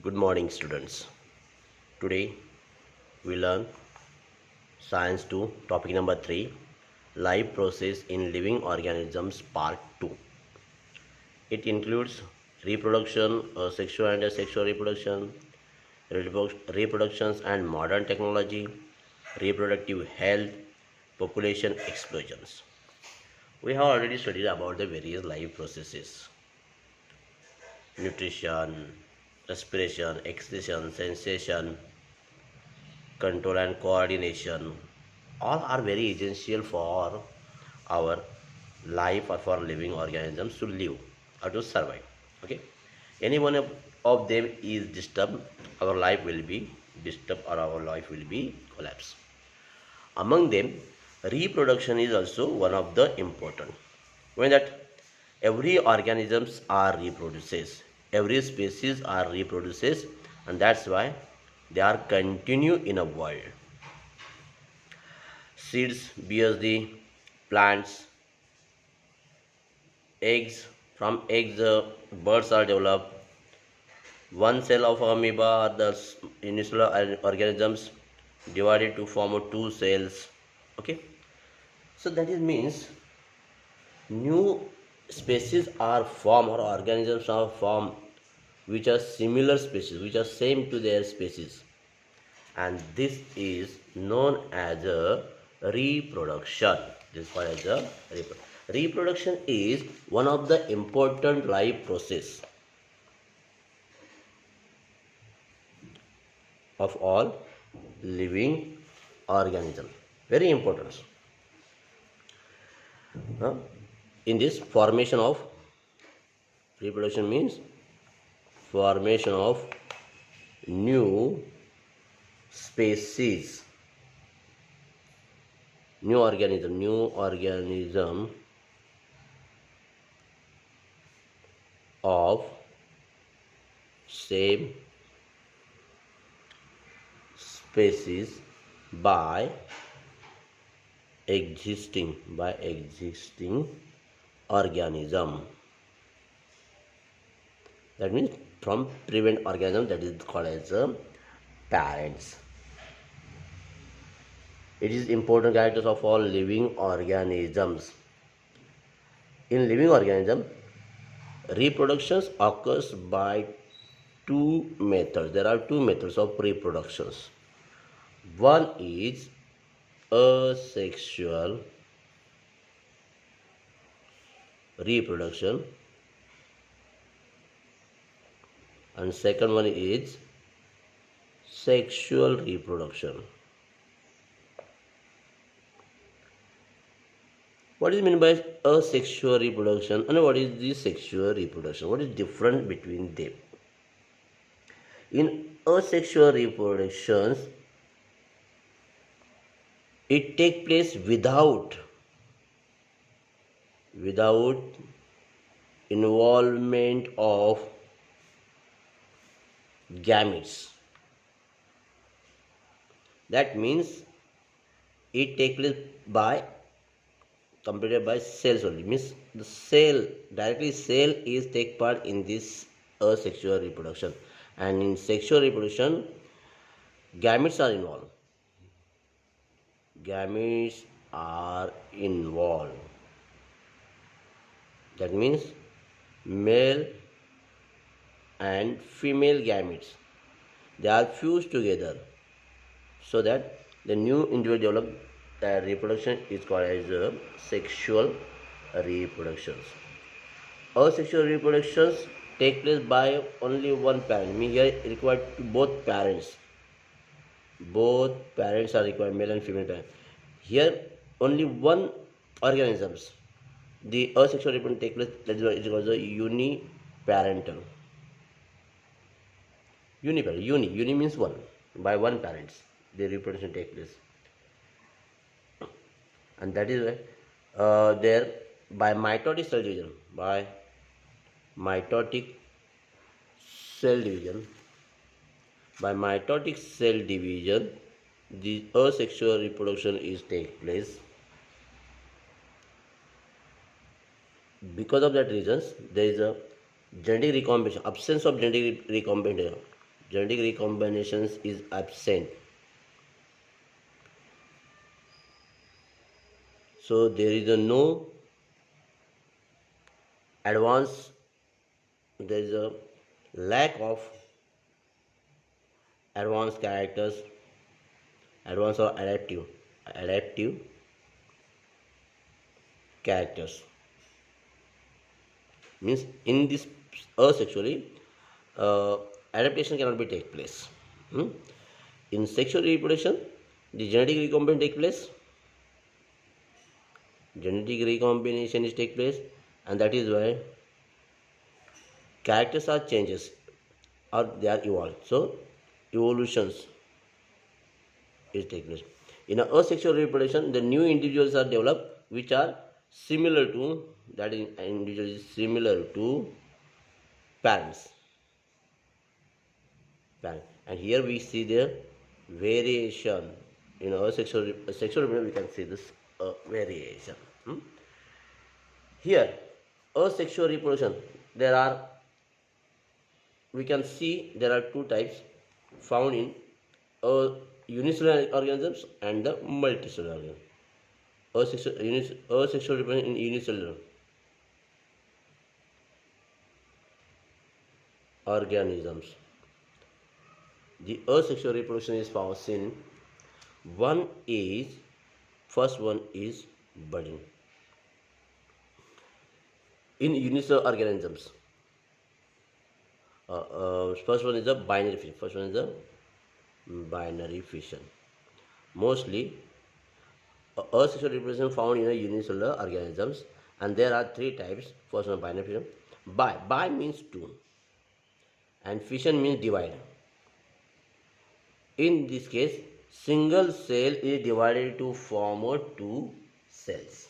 Good morning, students. Today we learn Science 2, topic number 3, Life Process in Living Organisms, Part 2. It includes reproduction, sexual and asexual reproduction, reproductions and modern technology, reproductive health, population explosions. We have already studied about the various life processes: nutrition, respiration, excretion, sensation, control and coordination. All are very essential for our life or for living organisms to live or to survive. Okay, any one of them is disturbed, our life will be disturbed or our life will be collapsed. Among them, reproduction is also one of the important. When that every organisms are reproduces, every species are reproduces, and that's why they are continue in a world. Seeds bears the plants, eggs, from eggs birds are developed. One cell of amoeba or the unicellular organisms divided to form two cells. Okay, so that is means new species are formed or organisms are formed which are similar species, which are same to their species, and this is known as a reproduction. This is called as a reproduction is one of the important life process of all living organisms. Very important. In this formation of reproduction means formation of new species, new organism of same species by existing organism. That means from prevent organism, that is called as parents. It is important characters of all living organisms. In living organism, reproductions occurs by two methods. There are two methods of reproductions. One is asexual reproduction, and second one is sexual reproduction. What is meant by asexual reproduction and what is the sexual reproduction? What is different between them? In asexual reproductions, it takes place without involvement of gametes. That means it takes place by completed by cells only. Means the cell is take part in this asexual reproduction, and in sexual reproduction gametes are involved. That means male and female gametes, they are fused together so that the new individual develop. The reproduction is called as sexual reproductions. Asexual reproductions take place by only one parent. Means here required both parents. Both parents are required, male and female parent. Here only one organisms. The asexual reproduction take place. That is called the uniparental. Uni means one. By one parents, the reproduction take place, and that is why there by mitotic cell division, mitotic cell division, the asexual reproduction is take place. Because of that reasons, there is a genetic recombination, absence of genetic recombination. genetic recombinations is absent. So there is a no advance, there is a lack of advanced characters, advanced or adaptive characters. Means in this asexually, uh, adaptation cannot be take place. Hmm? In sexual reproduction, the genetic recombination take place. Genetic recombination is take place, and that is why characters are changes or they are evolved. So evolutions is take place. In a asexual reproduction, the new individuals are developed which are similar to, that is individual is similar to parents. And here we see the variation. In our sexual reproduction we can see this variation. Here asexual reproduction, there are, we can see there are two types found in unicellular organisms and the multicellular organisms. Asexual reproduction in unicellular organisms. The asexual reproduction is found in one is, first one is budding. In unicellular organisms, first one is a binary fission. First one is a binary fission. Mostly asexual reproduction found in a unicellular organisms, and there are three types. First one binary fission. Bi means two, and fission means divide. In this case, single cell is divided to form two cells.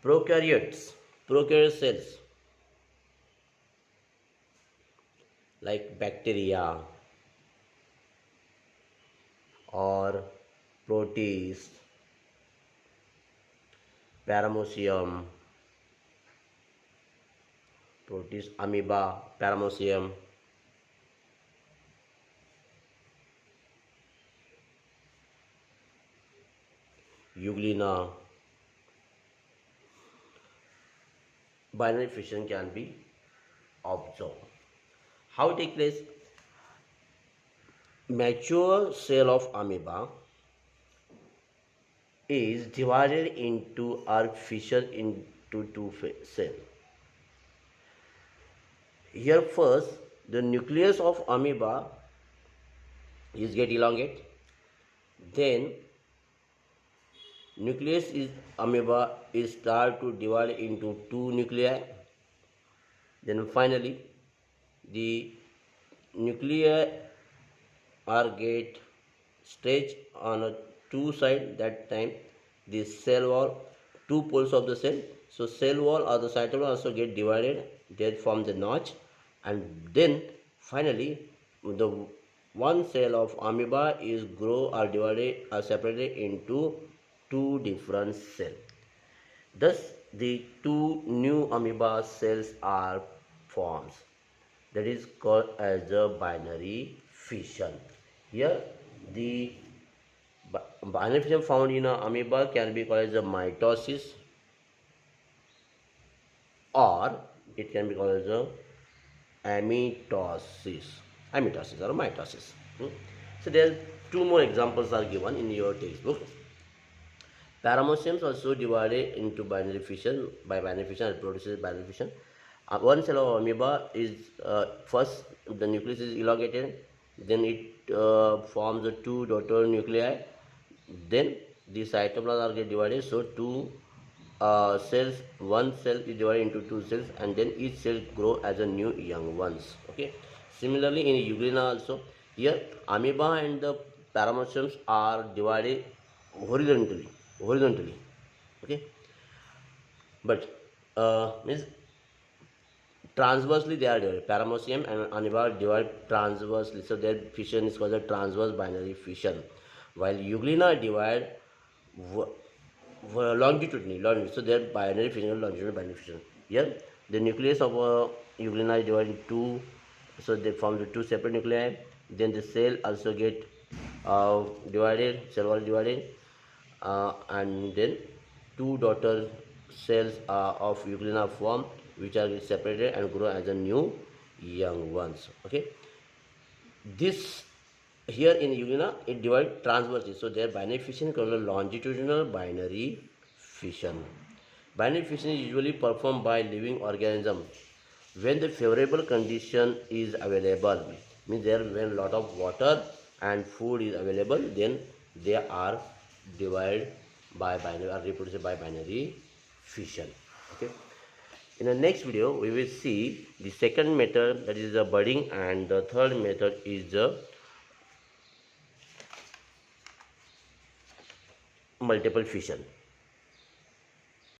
Prokaryote cells like bacteria or protists, paramecium, protist, amoeba, paramecium, euglena, binary fission can be observed. How it takes place? Mature cell of amoeba is divided into or fissured into two cells. Here first the nucleus of amoeba is get elongate, then nucleus is amoeba is start to divide into two nuclei, then finally the nuclei are get stretched on a two side. That time the cell wall, two poles of the cell, so cell wall or the cytoplasm also get divided, they form the notch, and then finally the one cell of amoeba is grow or divided or separated into two different cells. Thus the two new amoeba cells are formed. That is called as a binary fission. Here the binary fission found in a amoeba can be called as a mitosis, or it can be called as a amitosis or mitosis. So there are two more examples are given in your textbook. Parameciums also divided into binary fission. By binary fission it produces binary fission. One cell of amoeba is first the nucleus is elongated, then it forms the two daughter nuclei, then the cytoplasm are get divided, so two cells, one cell is divided into two cells, and then each cell grow as a new young ones. Okay, similarly in euglena also, here amoeba and the parameciums are divided horizontally. Okay, but means transversely they are divided. Paramecium and amoeba are divided transversely, so their fission is called a transverse binary fission, while euglena divide longitudinally, so their binary fission is longitudinal binary fission. Here the nucleus of euglena is divided into so they form the two separate nuclei. Then the cell also get divided, cell wall divided, and then two daughter cells of Euglena form, which are separated and grow as a new young ones. Okay, this here in Euglena it divides transversely, so their binary fission is called a longitudinal binary fission. Binary fission is usually performed by living organism when the favorable condition is available, means there when a lot of water and food is available, then they are divided by binary or reproduced by binary fission. Okay, in the next video we will see the second method, that is the budding, and the third method is the multiple fission.